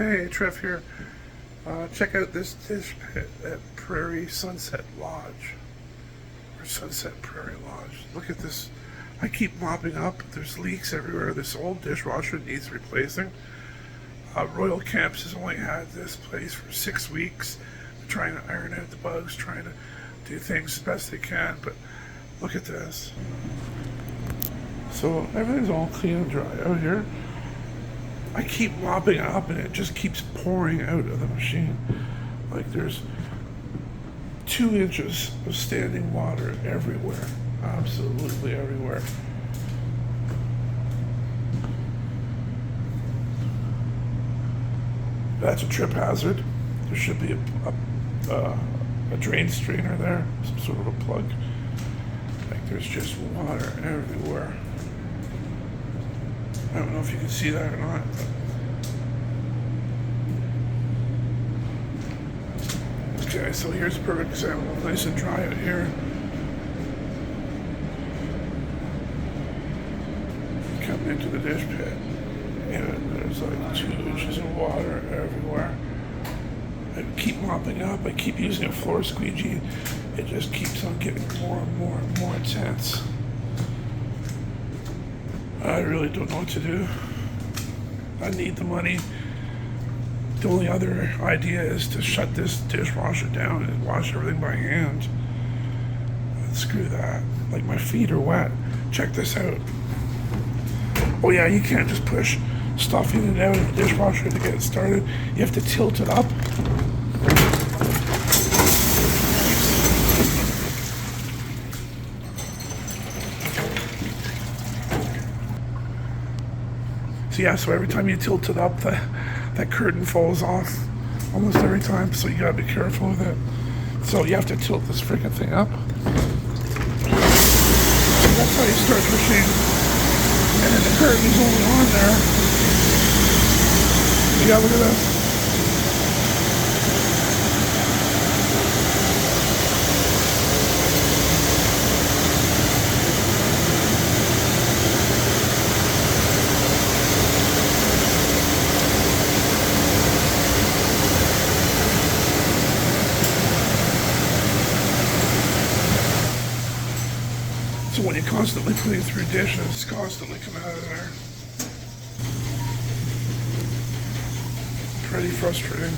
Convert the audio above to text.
Hey, Trev here. Check out this dish pit at Prairie Sunset Lodge. Or Sunset Prairie Lodge. Look at this. I keep mopping up. There's leaks everywhere. This old dishwasher needs replacing. Royal Camps has only had this place for 6 weeks. They're trying to iron out the bugs, trying to do things as best they can. But look at this. So everything's all clean and dry out here. I keep mopping up and it just keeps pouring out of the machine. Like there's 2 inches of standing water everywhere. Absolutely everywhere. That's a trip hazard. There should be a drain strainer there, some sort of a plug. Like there's just water everywhere. I don't know if you can see that or not. Okay, so here's a perfect example. Nice and dry out here. Come into the dish pit, and there's like 2 inches of water everywhere. I keep mopping up. I keep using a floor squeegee. It just keeps on getting more and more and more intense. I really don't know what to do. I need the money. The only other idea is to shut this dishwasher down and wash everything by hand. Screw that. Like my feet are wet. Check this out. Oh yeah, you can't just push stuff in and out of the dishwasher to get it started. You have to tilt it up. So yeah, so every time you tilt it up, that curtain falls off almost every time, so you gotta be careful with it. So you have to tilt this freaking thing up. That's how you start the machine. And then the curtain's only on there. Yeah, look at this. So when you're constantly putting through dishes, it's constantly coming out of there. Pretty frustrating.